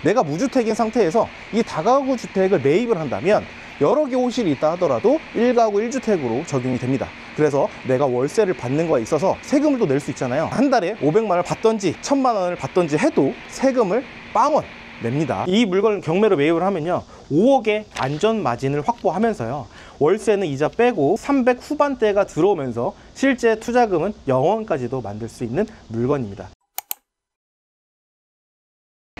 내가 무주택인 상태에서 이 다가구 주택을 매입을 한다면 여러 개 호실이 있다 하더라도 1가구 1주택으로 적용이 됩니다. 그래서 내가 월세를 받는 거에 있어서 세금을 또 낼 수 있잖아요. 한 달에 500만 원을 받던지 1000만 원을 받던지 해도 세금을 빵원 냅니다. 이 물건을 경매로 매입을 하면요, 5억의 안전 마진을 확보하면서요, 월세는 이자 빼고 300 후반대가 들어오면서 실제 투자금은 0원까지도 만들 수 있는 물건입니다.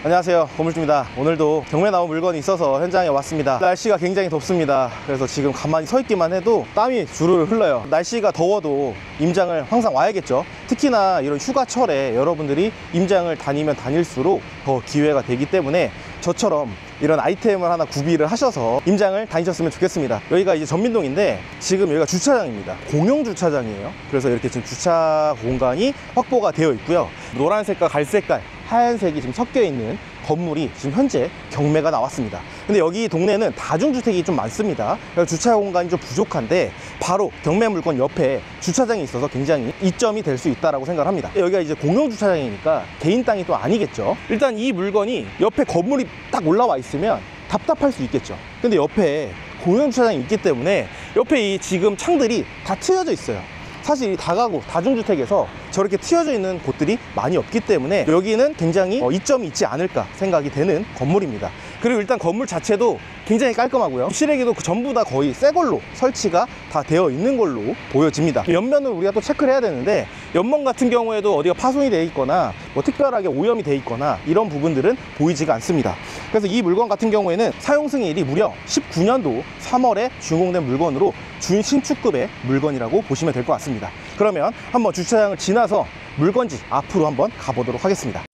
안녕하세요, 건물주입니다. 오늘도 경매 나온 물건이 있어서 현장에 왔습니다. 날씨가 굉장히 덥습니다. 그래서 지금 가만히 서 있기만 해도 땀이 주르르 흘러요. 날씨가 더워도 임장을 항상 와야겠죠. 특히나 이런 휴가철에 여러분들이 임장을 다니면 다닐수록 더 기회가 되기 때문에 저처럼 이런 아이템을 하나 구비를 하셔서 임장을 다니셨으면 좋겠습니다. 여기가 이제 전민동인데 지금 여기가 주차장입니다. 공용 주차장이에요. 그래서 이렇게 지금 주차 공간이 확보가 되어 있고요. 노란색과 갈색깔, 하얀색이 지금 섞여 있는 건물이 지금 현재 경매가 나왔습니다. 근데 여기 동네는 다중주택이 좀 많습니다. 그래서 주차 공간이 좀 부족한데 바로 경매 물건 옆에 주차장이 있어서 굉장히 이점이 될 수 있다고 생각을 합니다. 여기가 이제 공용 주차장이니까 개인 땅이 또 아니겠죠. 일단 이 물건이 옆에 건물이 딱 올라와 있으면 답답할 수 있겠죠. 근데 옆에 공용 주차장이 있기 때문에 옆에 이 지금 창들이 다 트여져 있어요. 사실 이 다가구 다중주택에서 저렇게 트여져 있는 곳들이 많이 없기 때문에 여기는 굉장히 이점이 있지 않을까 생각이 되는 건물입니다. 그리고 일단 건물 자체도 굉장히 깔끔하고요. 실외기도 전부 다 거의 새 걸로 설치가 다 되어 있는 걸로 보여집니다. 옆면을 우리가 또 체크를 해야 되는데, 옆면 같은 경우에도 어디가 파손이 되어 있거나 뭐 특별하게 오염이 되어 있거나 이런 부분들은 보이지가 않습니다. 그래서 이 물건 같은 경우에는 사용 승인일이 무려 19년도 3월에 준공된 물건으로 준신축급의 물건이라고 보시면 될 것 같습니다. 그러면 한번 주차장을 지나서 물건지 앞으로 한번 가보도록 하겠습니다.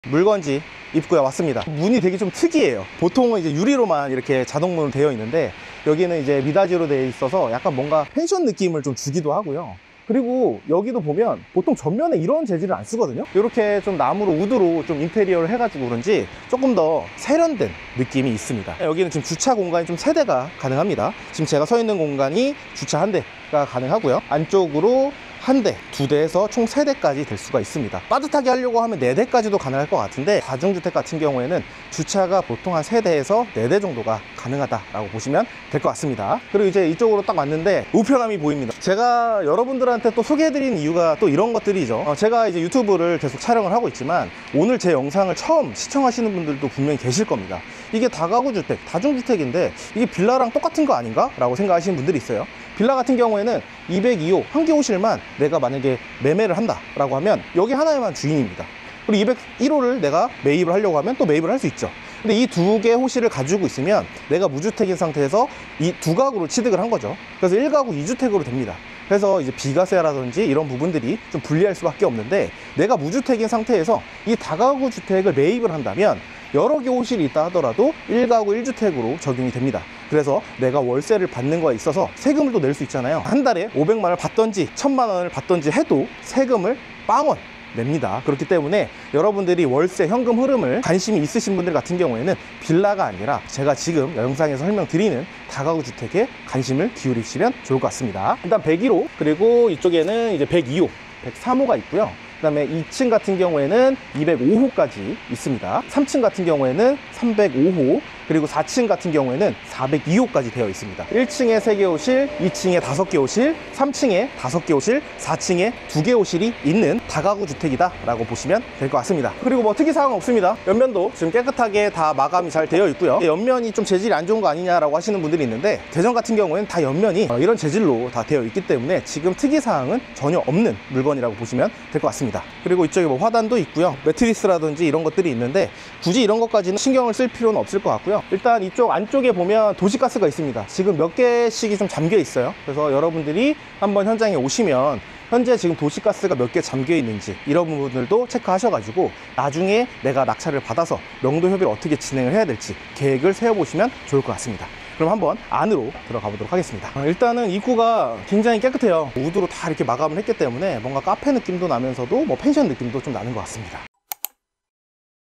물건지 입구에 왔습니다. 문이 되게 좀 특이해요. 보통은 이제 유리로만 이렇게 자동문으로 되어 있는데 여기는 이제 미닫이로 되어 있어서 약간 뭔가 펜션 느낌을 좀 주기도 하고요. 그리고 여기도 보면 보통 전면에 이런 재질을 안 쓰거든요. 이렇게 좀 나무로 우드로 좀 인테리어를 해가지고 그런지 조금 더 세련된 느낌이 있습니다. 여기는 지금 주차 공간이 좀 3대가 가능합니다. 지금 제가 서 있는 공간이 주차 1대가 가능하고요. 안쪽으로 1대, 2대에서 총 3대까지 될 수가 있습니다. 빠듯하게 하려고 하면 4대까지도 가능할 것 같은데 다중주택 같은 경우에는 주차가 보통 한 3대에서 4대 정도가 가능하다라고 보시면 될 것 같습니다. 그리고 이제 이쪽으로 딱 왔는데 우편함이 보입니다. 제가 여러분들한테 또 소개해드리는 이유가 또 이런 것들이죠. 제가 이제 유튜브를 계속 촬영을 하고 있지만 오늘 제 영상을 처음 시청하시는 분들도 분명히 계실 겁니다. 이게 다가구 주택, 다중주택인데 이게 빌라랑 똑같은 거 아닌가? 라고 생각하시는 분들이 있어요. 빌라 같은 경우에는 202호 한 개 호실만 내가 만약에 매매를 한다 라고 하면 여기 하나에만 주인입니다. 그리고 201호를 내가 매입을 하려고 하면 또 매입을 할 수 있죠. 근데 이 2개 호실을 가지고 있으면 내가 무주택인 상태에서 이 2가구로 취득을 한 거죠. 그래서 1가구 2주택으로 됩니다. 그래서 이제 비과세라든지 이런 부분들이 좀 불리할 수밖에 없는데, 내가 무주택인 상태에서 이 다가구 주택을 매입을 한다면 여러 개 호실이 있다 하더라도 1가구 1주택으로 적용이 됩니다. 그래서 내가 월세를 받는 거에 있어서 세금을 또 낼 수 있잖아요. 한 달에 500만 원을 받던지 1000만 원을 받던지 해도 세금을 빵원 냅니다. 그렇기 때문에 여러분들이 월세 현금 흐름을 관심이 있으신 분들 같은 경우에는 빌라가 아니라 제가 지금 영상에서 설명드리는 다가구 주택에 관심을 기울이시면 좋을 것 같습니다. 일단 101호, 그리고 이쪽에는 이제 102호, 103호가 있고요. 그 다음에 2층 같은 경우에는 205호까지 있습니다. 3층 같은 경우에는 305호, 그리고 4층 같은 경우에는 402호까지 되어 있습니다. 1층에 3개 호실, 2층에 5개 호실, 3층에 5개 호실, 4층에 2개 호실이 있는 다가구 주택이다 라고 보시면 될 것 같습니다. 그리고 뭐 특이사항은 없습니다. 옆면도 지금 깨끗하게 다 마감이 잘 되어 있고요. 옆면이 좀 재질이 안 좋은 거 아니냐라고 하시는 분들이 있는데, 대전 같은 경우에는 다 옆면이 이런 재질로 다 되어 있기 때문에 지금 특이사항은 전혀 없는 물건이라고 보시면 될 것 같습니다. 그리고 이쪽에 뭐 화단도 있고요. 매트리스라든지 이런 것들이 있는데 굳이 이런 것까지는 신경을 쓸 필요는 없을 것 같고요. 일단 이쪽 안쪽에 보면 도시가스가 있습니다. 지금 몇 개씩이 좀 잠겨 있어요. 그래서 여러분들이 한번 현장에 오시면 현재 지금 도시가스가 몇 개 잠겨 있는지 이런 부분들도 체크하셔가지고 나중에 내가 낙찰을 받아서 명도 협의를 어떻게 진행을 해야 될지 계획을 세워보시면 좋을 것 같습니다. 그럼 한번 안으로 들어가 보도록 하겠습니다. 일단은 입구가 굉장히 깨끗해요. 우드로 다 이렇게 마감을 했기 때문에 뭔가 카페 느낌도 나면서도 뭐 펜션 느낌도 좀 나는 것 같습니다.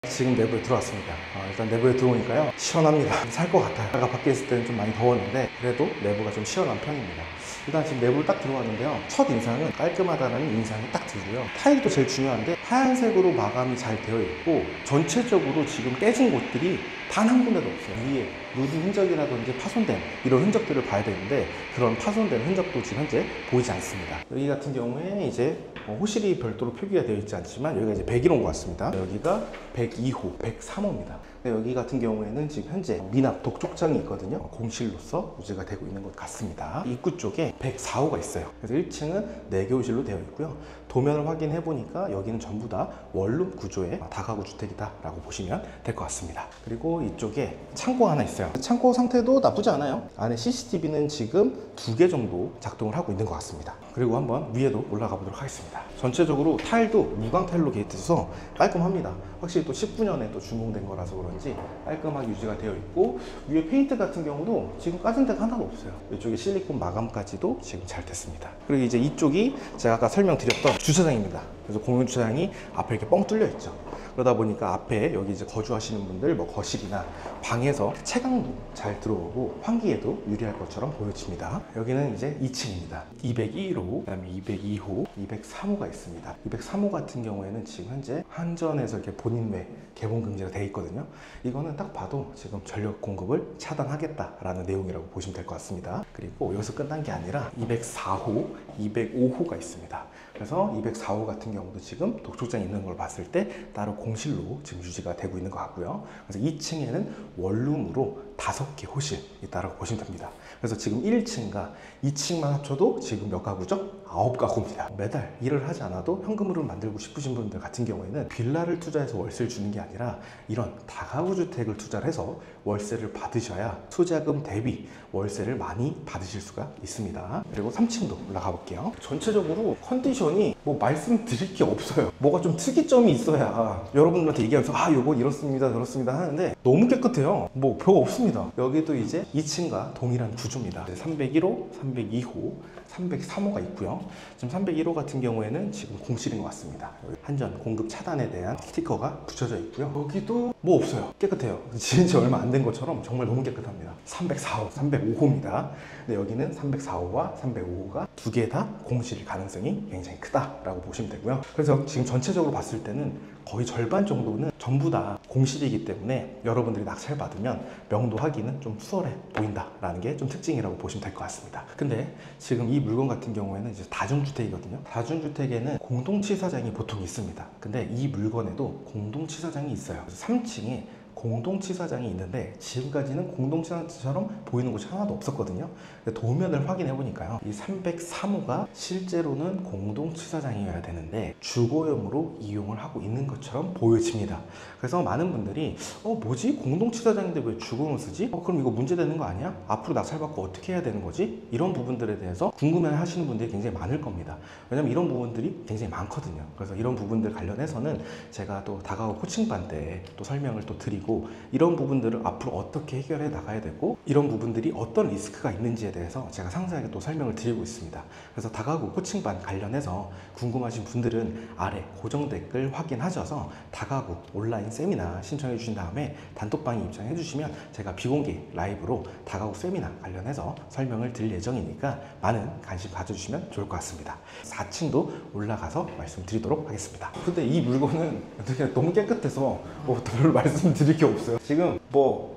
지금 내부에 들어왔습니다. 일단 내부에 들어오니까요, 시원합니다. 살 것 같아요. 아까 밖에 있을 때는 좀 많이 더웠는데 그래도 내부가 좀 시원한 편입니다. 일단 지금 내부를 딱 들어왔는데요, 첫 인상은 깔끔하다는 인상이 딱 들고요. 타일도 제일 중요한데 하얀색으로 마감이 잘 되어 있고, 전체적으로 지금 깨진 곳들이 단 한 군데도 없어요. 위에 누드 흔적이라든지 파손된 이런 흔적들을 봐야 되는데 그런 파손된 흔적도 지금 현재 보이지 않습니다. 여기 같은 경우에 이제 호실이 별도로 표기가 되어 있지 않지만 여기가 이제 101호인 것 같습니다. 여기가 102호, 103호입니다. 여기 같은 경우에는 지금 현재 미납 독촉장이 있거든요. 공실로서 유지가 되고 있는 것 같습니다. 입구 쪽에 104호가 있어요. 그래서 1층은 4개 호실로 되어 있고요. 도면을 확인해 보니까 여기는 전부 다 원룸 구조의 다가구 주택이다 라고 보시면 될 것 같습니다. 그리고 이쪽에 창고가 하나 있어요. 창고 상태도 나쁘지 않아요. 안에 CCTV는 지금 2개 정도 작동을 하고 있는 것 같습니다. 그리고 한번 위에도 올라가 보도록 하겠습니다. 전체적으로 타일도 무광 타일로 게이트해서 깔끔합니다. 확실히 또 19년에 또 준공된 거라서 그런지 깔끔하게 유지가 되어 있고, 위에 페인트 같은 경우도 지금 까진 데가 하나도 없어요. 이쪽에 실리콘 마감까지도 지금 잘 됐습니다. 그리고 이제 이쪽이 제가 아까 설명드렸던 주차장입니다. 그래서 공용 주차장이 앞에 이렇게 뻥 뚫려 있죠. 그러다 보니까 앞에 여기 이제 거주하시는 분들 뭐 거실이나 방에서 채광도 잘 들어오고 환기에도 유리할 것처럼 보여집니다. 여기는 이제 2층입니다. 201호, 그다음에 202호, 203호가 있습니다. 203호 같은 경우에는 지금 현재 한전에서 이렇게 본인외 개봉 금지가 되어 있거든요. 이거는 딱 봐도 지금 전력 공급을 차단하겠다라는 내용이라고 보시면 될 것 같습니다. 그리고 여기서 끝난 게 아니라 204호, 205호가 있습니다. 그래서 204호 같은 경우도 지금 독촉장이 있는 걸 봤을 때 따로 공실로 지금 유지가 되고 있는 것 같고요. 그래서 2층에는 원룸으로 5개 호실이 있다고 보시면 됩니다. 그래서 지금 1층과 2층만 합쳐도 지금 몇 가구죠? 9가구입니다. 매달 일을 하지 않아도 현금으로 만들고 싶으신 분들 같은 경우에는 빌라를 투자해서 월세를 주는 게 아니라 이런 다가구 주택을 투자를 해서 월세를 받으셔야 투자금 대비 월세를 많이 받으실 수가 있습니다. 그리고 3층도 올라가 볼게요. 전체적으로 컨디션이 뭐 말씀드릴 게 없어요. 뭐가 좀 특이점이 있어야 여러분들한테 얘기하면서 요거 이렇습니다 저렇습니다 하는데 너무 깨끗해요. 뭐 별거 없습니다. 여기도 이제 2층과 동일한 구조입니다. 301호, 302호, 303호가 있고요. 지금 301호 같은 경우에는 지금 공실인 것 같습니다. 한전 공급 차단에 대한 스티커가 붙여져 있고요. 여기도 뭐 없어요. 깨끗해요. 지은 지 얼마 안 된 것처럼 정말 너무 깨끗합니다. 304호, 305호입니다. 근데 여기는 304호와 305호가 2개 다 공실 가능성이 굉장히 크다라고 보시면 되고요. 그래서 지금 전체적으로 봤을 때는 거의 절반 정도는 전부 다 공실이기 때문에 여러분들이 낙찰 받으면 명도 하기는 좀 수월해 보인다라는 게 좀 특징이라고 보시면 될 것 같습니다. 근데 지금 이 물건 같은 경우에는 이제 다중주택이거든요. 다중주택에는 공동치사장이 보통 있습니다. 근데 이 물건에도 공동치사장이 있어요. 3층에 공동치사장이 있는데 지금까지는 공동치사장처럼 보이는 곳이 하나도 없었거든요. 도면을 확인해 보니까요, 이 303호가 실제로는 공동치사장이어야 되는데 주거용으로 이용을 하고 있는 것처럼 보여집니다. 그래서 많은 분들이 뭐지? 공동치사장인데 왜 주거용을 쓰지? 그럼 이거 문제되는 거 아니야? 앞으로 낙찰받고 어떻게 해야 되는 거지? 이런 부분들에 대해서 궁금해 하시는 분들이 굉장히 많을 겁니다. 왜냐면 이런 부분들이 굉장히 많거든요. 그래서 이런 부분들 관련해서는 제가 또 다가구 코칭반 때 또 설명을 또 드리고, 이런 부분들을 앞으로 어떻게 해결해 나가야 되고 이런 부분들이 어떤 리스크가 있는지에 대해서 제가 상세하게 또 설명을 드리고 있습니다. 그래서 다가구 코칭반 관련해서 궁금하신 분들은 아래 고정 댓글 확인하셔서 다가구 온라인 세미나 신청해 주신 다음에 단톡방에 입장해 주시면 제가 비공개 라이브로 다가구 세미나 관련해서 설명을 드릴 예정이니까 많은 관심 가져주시면 좋을 것 같습니다. 4층도 올라가서 말씀드리도록 하겠습니다. 근데 이 물건은 되게 너무 깨끗해서 별로 말씀드릴 게 없어요. 지금 뭐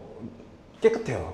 깨끗해요.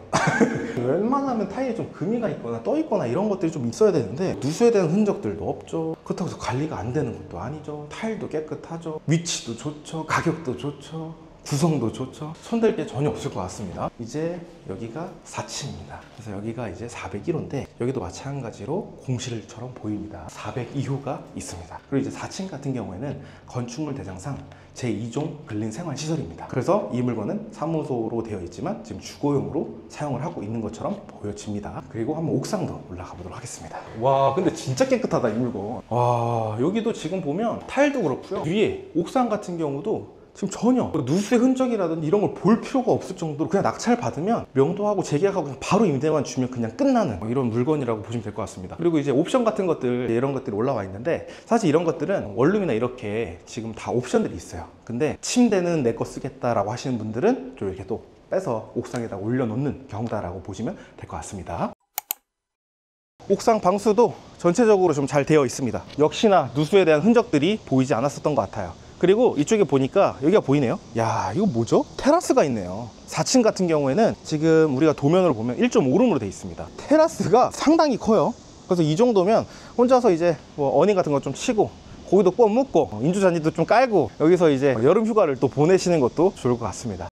웬만하면 타일에 좀 금이가 있거나 떠 있거나 이런 것들이 좀 있어야 되는데 누수에 대한 흔적들도 없죠. 그렇다고 해서 관리가 안 되는 것도 아니죠. 타일도 깨끗하죠. 위치도 좋죠. 가격도 좋죠. 구성도 좋죠. 손댈 게 전혀 없을 것 같습니다. 이제 여기가 4층입니다. 그래서 여기가 이제 401호인데 여기도 마찬가지로 공실처럼 보입니다. 402호가 있습니다. 그리고 이제 4층 같은 경우에는 건축물 대장상 제2종 근린생활시설입니다. 그래서 이 물건은 사무소로 되어 있지만 지금 주거용으로 사용을 하고 있는 것처럼 보여집니다. 그리고 한번 옥상도 올라가 보도록 하겠습니다. 와, 근데 진짜 깨끗하다 이 물건. 와, 여기도 지금 보면 타일도 그렇고요. 위에 옥상 같은 경우도 지금 전혀 누수의 흔적이라든지 이런 걸 볼 필요가 없을 정도로 그냥 낙찰 받으면 명도하고 재계약하고 그냥 바로 임대만 주면 그냥 끝나는 이런 물건이라고 보시면 될 것 같습니다. 그리고 이제 옵션 같은 것들, 이런 것들이 올라와 있는데 사실 이런 것들은 원룸이나 이렇게 지금 다 옵션들이 있어요. 근데 침대는 내 거 쓰겠다라고 하시는 분들은 좀 이렇게 또 빼서 옥상에다 올려놓는 경우다라고 보시면 될 것 같습니다. 옥상 방수도 전체적으로 좀 잘 되어 있습니다. 역시나 누수에 대한 흔적들이 보이지 않았었던 것 같아요. 그리고 이쪽에 보니까 여기가 보이네요. 야, 이거 뭐죠? 테라스가 있네요. 4층 같은 경우에는 지금 우리가 도면으로 보면 1.5룸으로 되어 있습니다. 테라스가 상당히 커요. 그래서 이 정도면 혼자서 이제 뭐 어닝 같은 거 좀 치고 고기도 구워 먹고 인조잔디도 좀 깔고 여기서 이제 여름 휴가를 또 보내시는 것도 좋을 것 같습니다.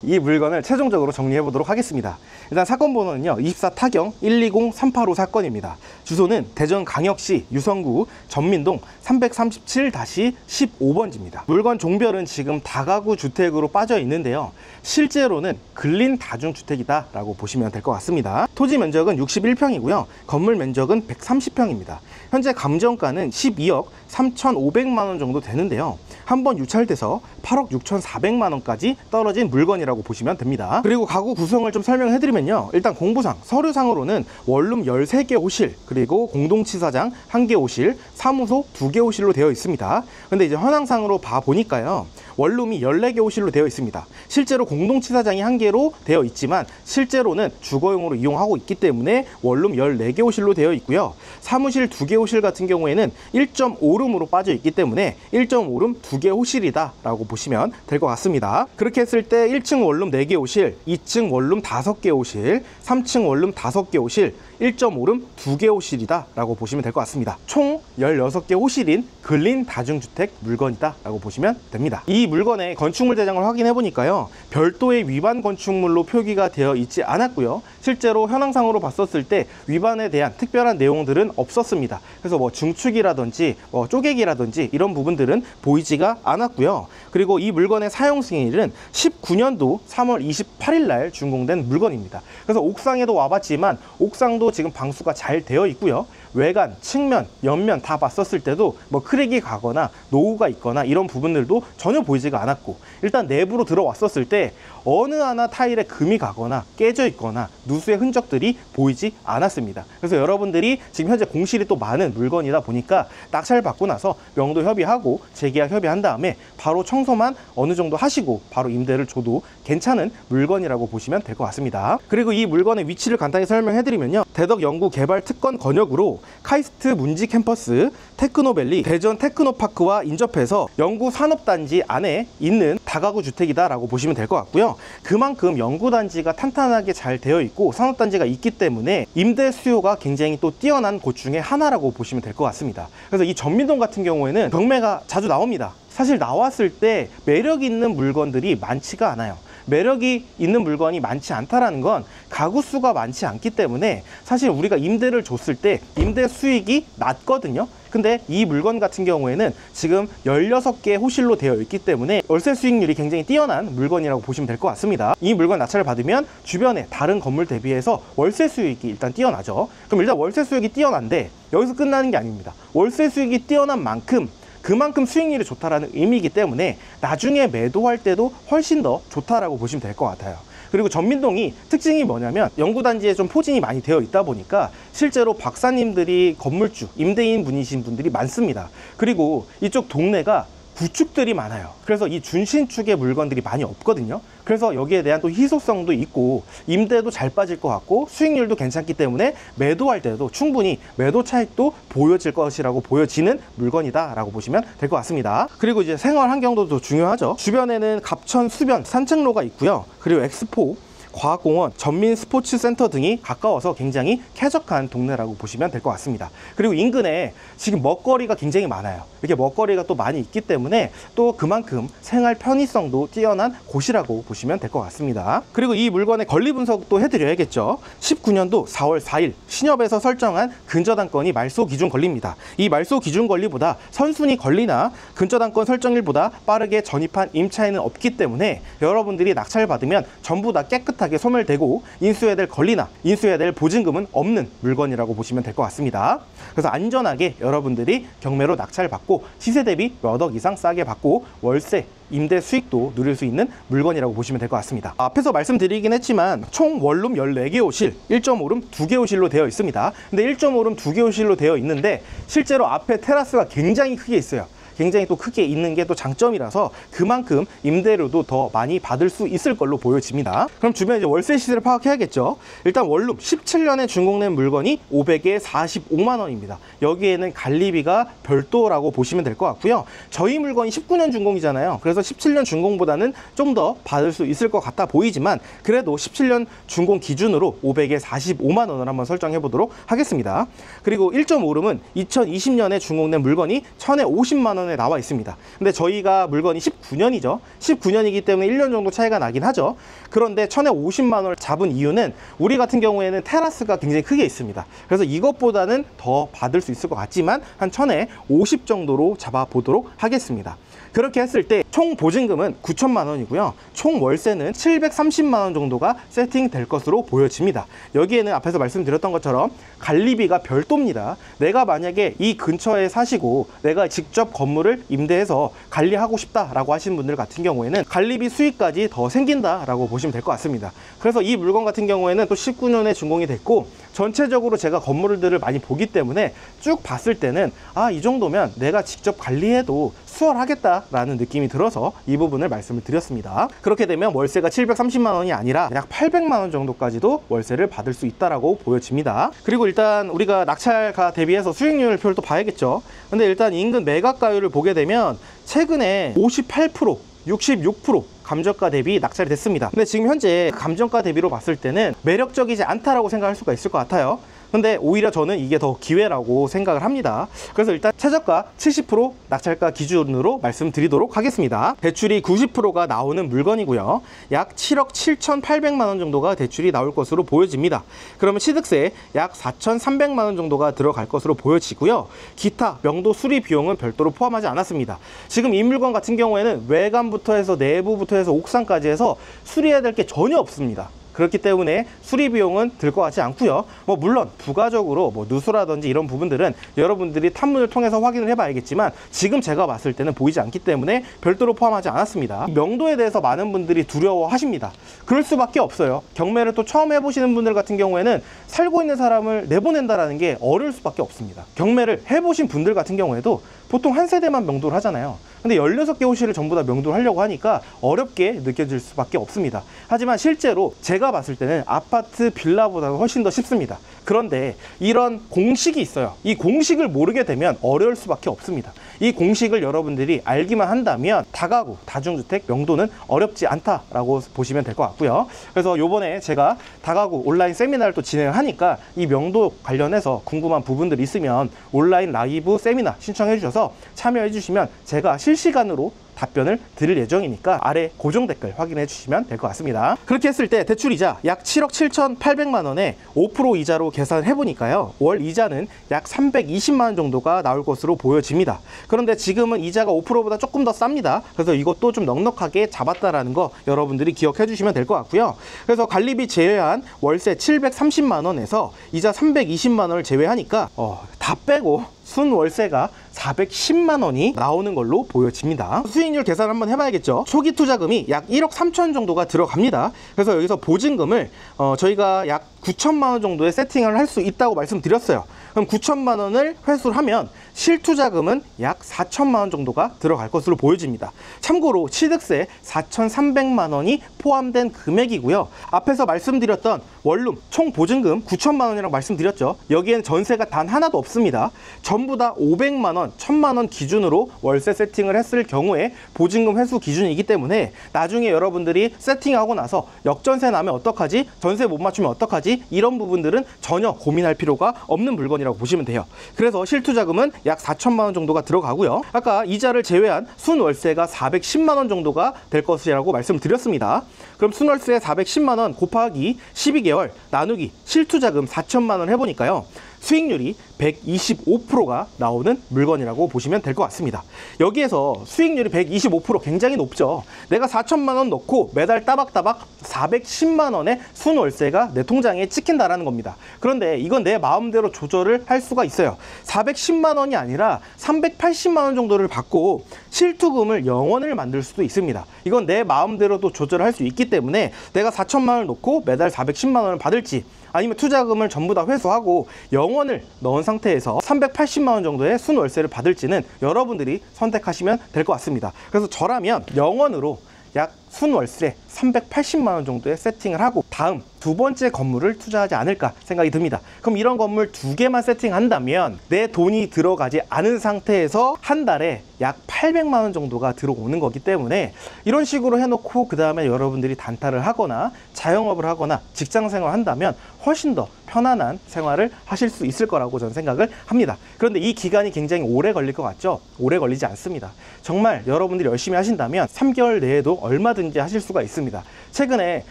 이 물건을 최종적으로 정리해 보도록 하겠습니다. 일단 사건 번호는요 24타경 120385 사건입니다. 주소는 대전광역시 유성구 전민동 337-15번지입니다. 물건 종별은 지금 다가구 주택으로 빠져 있는데요, 실제로는 근린 다중주택이다 라고 보시면 될 것 같습니다. 토지 면적은 61평이고요 건물 면적은 130평입니다 현재 감정가는 12억 3,500만원 정도 되는데요, 한번 유찰돼서 8억 6,400만원까지 떨어진 물건이라고 보시면 됩니다. 그리고 가구 구성을 좀 설명해 드리면요, 일단 공부상 서류상으로는 원룸 13개 호실, 그리고 공동치사장 1개 호실, 사무소 2개 호실로 되어 있습니다. 근데 이제 현황상으로 봐 보니까요, 원룸이 14개 호실로 되어 있습니다. 실제로 공동치사장이 1개로 되어 있지만 실제로는 주거용으로 이용하고 있기 때문에 원룸 14개 호실로 되어 있고요, 사무실 2개 호실 같은 경우에는 1.5룸으로 빠져 있기 때문에 1.5룸 2개 호실이다 라고 보시면 될 것 같습니다. 그렇게 했을 때 1층 원룸 4개 호실, 2층 원룸 5개 호실, 3층 원룸 5개 호실, 1.5룸 2개 호실이다 라고 보시면 될 것 같습니다. 총 16개 호실인 근린 다중주택 물건이다 라고 보시면 됩니다. 이 물건의 건축물 대장을 확인해 보니까요, 별도의 위반 건축물로 표기가 되어 있지 않았고요, 실제로 현황상으로 봤었을 때 위반에 대한 특별한 내용들은 없었습니다. 그래서 뭐 중축이라든지 뭐 쪼개기라든지 이런 부분들은 보이지가 않았고요. 그리고 이 물건의 사용 승인일은 19년도 3월 28일 날 준공된 물건입니다. 그래서 옥상에도 와봤지만 옥상도 지금 방수가 잘 되어 있고요, 외관, 측면, 옆면 다 봤었을 때도 뭐 크랙이 가거나 노후가 있거나 이런 부분들도 전혀 보이지가 않았고, 일단 내부로 들어왔었을 때 어느 하나 타일에 금이 가거나 깨져 있거나 누수의 흔적들이 보이지 않았습니다. 그래서 여러분들이 지금 현재 공실이 또 많은 물건이다 보니까 낙찰 받고 나서 명도 협의하고 재계약 협의한 다음에 바로 청소만 어느 정도 하시고 바로 임대를 줘도 괜찮은 물건이라고 보시면 될 것 같습니다. 그리고 이 물건의 위치를 간단히 설명해 드리면요, 대덕 연구 개발 특권 권역으로 카이스트 문지 캠퍼스, 테크노밸리, 대전 테크노파크와 인접해서 연구 산업단지 안에 있는 다가구 주택이다 라고 보시면 될 것 같고요, 그만큼 연구단지가 탄탄하게 잘 되어 있고 산업단지가 있기 때문에 임대 수요가 굉장히 또 뛰어난 곳 중에 하나라고 보시면 될 것 같습니다. 그래서 이 전민동 같은 경우에는 경매가 자주 나옵니다. 사실 나왔을 때 매력 있는 물건들이 많지가 않아요. 매력이 있는 물건이 많지 않다라는 건 가구 수가 많지 않기 때문에 사실 우리가 임대를 줬을 때 임대 수익이 낮거든요. 근데 이 물건 같은 경우에는 지금 16개 호실로 되어 있기 때문에 월세 수익률이 굉장히 뛰어난 물건이라고 보시면 될 것 같습니다. 이 물건 낙찰을 받으면 주변에 다른 건물 대비해서 월세 수익이 일단 뛰어나죠. 그럼 일단 월세 수익이 뛰어난데 여기서 끝나는 게 아닙니다. 월세 수익이 뛰어난 만큼 그만큼 수익률이 좋다라는 의미이기 때문에 나중에 매도할 때도 훨씬 더 좋다라고 보시면 될 것 같아요. 그리고 전민동이 특징이 뭐냐면 연구단지에 좀 포진이 많이 되어 있다 보니까 실제로 박사님들이 건물주, 임대인 분이신 분들이 많습니다. 그리고 이쪽 동네가 구축들이 많아요. 그래서 이 준신축의 물건들이 많이 없거든요. 그래서 여기에 대한 또 희소성도 있고 임대도 잘 빠질 것 같고 수익률도 괜찮기 때문에 매도할 때도 충분히 매도 차익도 보여질 것이라고 보여지는 물건이다 라고 보시면 될 것 같습니다. 그리고 이제 생활 환경도 더 중요하죠. 주변에는 갑천, 수변, 산책로가 있고요, 그리고 엑스포, 과학공원, 전민스포츠센터 등이 가까워서 굉장히 쾌적한 동네라고 보시면 될 것 같습니다. 그리고 인근에 지금 먹거리가 굉장히 많아요. 이렇게 먹거리가 또 많이 있기 때문에 또 그만큼 생활 편의성도 뛰어난 곳이라고 보시면 될 것 같습니다. 그리고 이 물건의 권리 분석도 해드려야겠죠. 19년도 4월 4일 신협에서 설정한 근저당권이 말소 기준 권리입니다. 이 말소 기준 권리보다 선순위 권리나 근저당권 설정일보다 빠르게 전입한 임차인은 없기 때문에 여러분들이 낙찰 받으면 전부 다 깨끗한 깨끗하게 소멸되고 인수해야 될 권리나 인수해야 될 보증금은 없는 물건이라고 보시면 될 것 같습니다. 그래서 안전하게 여러분들이 경매로 낙찰 받고 시세 대비 몇 억 이상 싸게 받고 월세 임대 수익도 누릴 수 있는 물건이라고 보시면 될 것 같습니다. 앞에서 말씀드리긴 했지만 총 원룸 14개 호실, 1.5룸 2개 호실로 되어 있습니다. 근데 1.5룸 2개 호실로 되어 있는데 실제로 앞에 테라스가 굉장히 크게 있어요. 굉장히 또 크게 있는 게 또 장점이라서 그만큼 임대료도 더 많이 받을 수 있을 걸로 보여집니다. 그럼 주변에 이제 월세 시세를 파악해야겠죠. 일단 원룸 17년에 준공된 물건이 500에 45만 원입니다. 여기에는 관리비가 별도라고 보시면 될 것 같고요. 저희 물건이 19년 준공이잖아요. 그래서 17년 준공보다는 좀 더 받을 수 있을 것 같아 보이지만 그래도 17년 준공 기준으로 500에 45만 원을 한번 설정해 보도록 하겠습니다. 그리고 1.5룸은 2020년에 준공된 물건이 1000에 50만 원에 나와 있습니다. 근데 저희가 물건이 19년이죠. 19년이기 때문에 1년 정도 차이가 나긴 하죠. 그런데 1000에 50만 원을 잡은 이유는 우리 같은 경우에는 테라스가 굉장히 크게 있습니다. 그래서 이것보다는 더 받을 수 있을 것 같지만 한 1000에 50 정도로 잡아보도록 하겠습니다. 그렇게 했을 때 총 보증금은 9천만 원이고요. 총 월세는 730만 원 정도가 세팅될 것으로 보여집니다. 여기에는 앞에서 말씀드렸던 것처럼 관리비가 별도입니다. 내가 만약에 이 근처에 사시고 내가 직접 건물을 임대해서 관리하고 싶다라고 하시는 분들 같은 경우에는 관리비 수익까지 더 생긴다라고 보시면 될 것 같습니다. 그래서 이 물건 같은 경우에는 또 19년에 준공이 됐고 전체적으로 제가 건물들을 많이 보기 때문에 쭉 봤을 때는 이 정도면 내가 직접 관리해도 수월하겠다라는 느낌이 들어서 이 부분을 말씀을 드렸습니다. 그렇게 되면 월세가 730만 원이 아니라 약 800만 원 정도까지도 월세를 받을 수 있다라고 보여집니다. 그리고 일단 우리가 낙찰가 대비해서 수익률표를 또 봐야겠죠. 근데 일단 인근 매각가율을 보게 되면 최근에 58%, 66% 감정가 대비 낙찰이 됐습니다. 근데 지금 현재 감정가 대비로 봤을 때는 매력적이지 않다라고 생각할 수가 있을 것 같아요. 근데 오히려 저는 이게 더 기회라고 생각을 합니다. 그래서 일단 최저가 70% 낙찰가 기준으로 말씀드리도록 하겠습니다. 대출이 90%가 나오는 물건이고요. 약 7억 7,800만 원 정도가 대출이 나올 것으로 보여집니다. 그러면 취득세 약 4,300만 원 정도가 들어갈 것으로 보여지고요. 기타 명도 수리 비용은 별도로 포함하지 않았습니다. 지금 이 물건 같은 경우에는 외관부터 해서 내부부터 해서 옥상까지 해서 수리해야 될 게 전혀 없습니다. 그렇기 때문에 수리 비용은 들 것 같지 않고요. 물론 부가적으로 누수라든지 이런 부분들은 여러분들이 탐문을 통해서 확인을 해봐야겠지만 지금 제가 봤을 때는 보이지 않기 때문에 별도로 포함하지 않았습니다. 명도에 대해서 많은 분들이 두려워하십니다. 그럴 수밖에 없어요. 경매를 또 처음 해보시는 분들 같은 경우에는 살고 있는 사람을 내보낸다라는 게 어려울 수밖에 없습니다. 경매를 해보신 분들 같은 경우에도 보통 한 세대만 명도를 하잖아요. 근데 16개 호실을 전부 다 명도를 하려고 하니까 어렵게 느껴질 수밖에 없습니다. 하지만 실제로 제가 봤을 때는 아파트 빌라보다는 훨씬 더 쉽습니다. 그런데 이런 공식이 있어요. 이 공식을 모르게 되면 어려울 수밖에 없습니다. 이 공식을 여러분들이 알기만 한다면 다가구, 다중주택 명도는 어렵지 않다라고 보시면 될 것 같고요. 그래서 요번에 제가 다가구 온라인 세미나를 또 진행을 하니까 이 명도 관련해서 궁금한 부분들이 있으면 온라인 라이브 세미나 신청해 주셔서 참여해 주시면 제가 실시간으로 답변을 드릴 예정이니까 아래 고정 댓글 확인해 주시면 될 것 같습니다. 그렇게 했을 때 대출이자 약 7억 7,800만 원에 5% 이자로 계산을 해보니까요. 월 이자는 약 320만 원 정도가 나올 것으로 보여집니다. 그런데 지금은 이자가 5%보다 조금 더 쌉니다. 그래서 이것도 좀 넉넉하게 잡았다라는 거 여러분들이 기억해 주시면 될 것 같고요. 그래서 관리비 제외한 월세 730만 원에서 이자 320만 원을 제외하니까 다 빼고 순월세가 410만 원이 나오는 걸로 보여집니다. 수익률 계산을 한번 해봐야겠죠. 초기 투자금이 약 1억 3천 정도가 들어갑니다. 그래서 여기서 보증금을 저희가 약 9천만 원 정도의 세팅을 할 수 있다고 말씀드렸어요. 그럼 9천만 원을 회수를 하면 실투자금은 약 4천만 원 정도가 들어갈 것으로 보여집니다. 참고로 취득세 4,300만 원이 포함된 금액이고요. 앞에서 말씀드렸던 원룸 총 보증금 9천만 원이라고 말씀드렸죠. 여기엔 전세가 단 하나도 없습니다. 전부 다 500만 원, 1,000만 원 기준으로 월세 세팅을 했을 경우에 보증금 회수 기준이기 때문에 나중에 여러분들이 세팅하고 나서 역전세 나면 어떡하지? 전세 못 맞추면 어떡하지? 이런 부분들은 전혀 고민할 필요가 없는 물건이라고 보시면 돼요. 그래서 실투자금은 약 4천만 원 정도가 들어가고요. 아까 이자를 제외한 순월세가 410만 원 정도가 될 것이라고 말씀드렸습니다. 그럼 순월세 410만 원 곱하기 12개월 나누기 실투자금 4천만 원 해보니까요. 수익률이 125%가 나오는 물건이라고 보시면 될 것 같습니다. 여기에서 수익률이 125% 굉장히 높죠. 내가 4천만 원 넣고 매달 따박따박 410만 원의 순월세가 내 통장에 찍힌다라는 겁니다. 그런데 이건 내 마음대로 조절을 할 수가 있어요. 410만 원이 아니라 380만 원 정도를 받고 실투금을 0원을 만들 수도 있습니다. 이건 내 마음대로도 조절을 할 수 있기 때문에 내가 4천만 원을 넣고 매달 410만 원을 받을지, 아니면 투자금을 전부 다 회수하고 0원을 넣은 상태에서 380만 원 정도의 순월세를 받을지는 여러분들이 선택하시면 될 것 같습니다. 그래서 저라면 0원으로 약 순월세 380만 원 정도의 세팅을 하고 다음 두 번째 건물을 투자하지 않을까 생각이 듭니다. 그럼 이런 건물 2개만 세팅한다면 내 돈이 들어가지 않은 상태에서 한 달에 약 800만 원 정도가 들어오는 거기 때문에 이런 식으로 해놓고 그 다음에 여러분들이 단타를 하거나 자영업을 하거나 직장 생활을 한다면 훨씬 더 편안한 생활을 하실 수 있을 거라고 저는 생각을 합니다. 그런데 이 기간이 굉장히 오래 걸릴 것 같죠? 오래 걸리지 않습니다. 정말 여러분들이 열심히 하신다면 3개월 내에도 얼마든지 하실 수가 있습니다. 최근에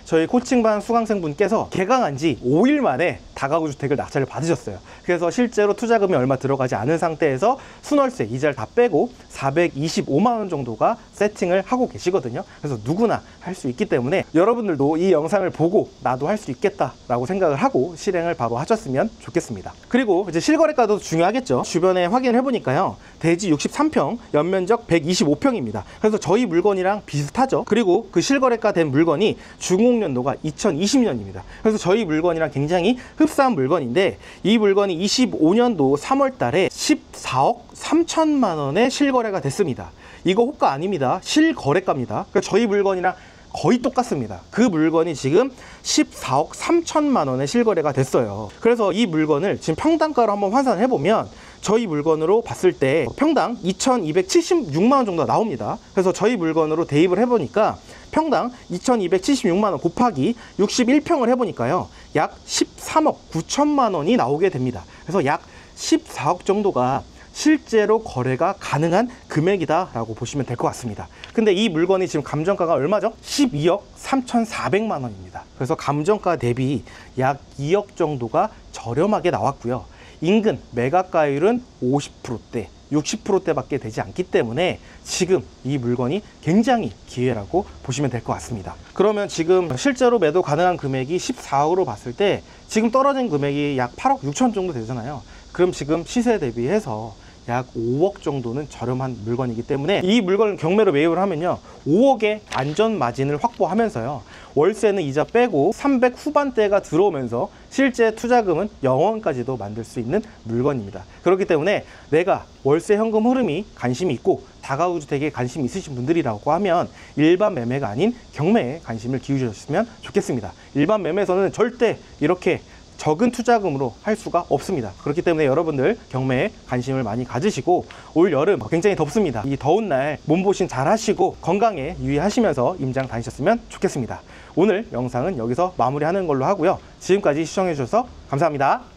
저희 코칭반 수강생분께서 개강한 지 5일 만에 다가구 주택을 낙찰을 받으셨어요. 그래서 실제로 투자금이 얼마 들어가지 않은 상태에서 순월세 이자를 다 빼고 425만 원 정도가 세팅을 하고 계시거든요. 그래서 누구나 할 수 있기 때문에 여러분들도 이 영상을 보고 나도 할 수 있겠다라고 생각을 하고 실행을 바로 하셨으면 좋겠습니다. 그리고 이제 실거래가도 중요하겠죠. 주변에 확인을 해보니까요, 대지 63평, 연면적 125평입니다. 그래서 저희 물건이랑 비슷하죠. 그리고 그 실거래가 된 물건이 준공연도가 2020년입니다. 그래서 저희 물건이랑 굉장히 흡사한 물건인데, 이 물건이 25년도 3월 달에 14억 3천만 원에 실거래가 됐습니다. 이거 호가 아닙니다. 실거래가입니다. 그러니까 저희 물건이랑 거의 똑같습니다. 그 물건이 지금 14억 3천만 원에 실거래가 됐어요. 그래서 이 물건을 지금 평당가로 한번 환산해 보면 저희 물건으로 봤을 때 평당 2,276만 원 정도가 나옵니다. 그래서 저희 물건으로 대입을 해보니까 평당 2,276만 원 곱하기 61평을 해보니까요, 약 13억 9천만 원이 나오게 됩니다. 그래서 약 14억 정도가 실제로 거래가 가능한 금액이다 라고 보시면 될 것 같습니다. 근데 이 물건이 지금 감정가가 얼마죠? 12억 3,400만 원입니다. 그래서 감정가 대비 약 2억 정도가 저렴하게 나왔고요. 인근 매각가율은 50%대, 60%대밖에 되지 않기 때문에 지금 이 물건이 굉장히 기회라고 보시면 될 것 같습니다. 그러면 지금 실제로 매도 가능한 금액이 14억으로 봤을 때 지금 떨어진 금액이 약 8억 6천 정도 되잖아요. 그럼 지금 시세 대비해서 약 5억 정도는 저렴한 물건이기 때문에 이 물건을 경매로 매입을 하면요, 5억의 안전 마진을 확보하면서요, 월세는 이자 빼고 300 후반대가 들어오면서 실제 투자금은 0원까지도 만들 수 있는 물건입니다. 그렇기 때문에 내가 월세 현금 흐름이 관심이 있고 다가구 주택에 관심이 있으신 분들이라고 하면 일반 매매가 아닌 경매에 관심을 기울이셨으면 좋겠습니다. 일반 매매에서는 절대 이렇게 적은 투자금으로 할 수가 없습니다. 그렇기 때문에 여러분들 경매에 관심을 많이 가지시고, 올 여름 굉장히 덥습니다. 이 더운 날 몸보신 잘 하시고 건강에 유의하시면서 임장 다니셨으면 좋겠습니다. 오늘 영상은 여기서 마무리하는 걸로 하고요. 지금까지 시청해 주셔서 감사합니다.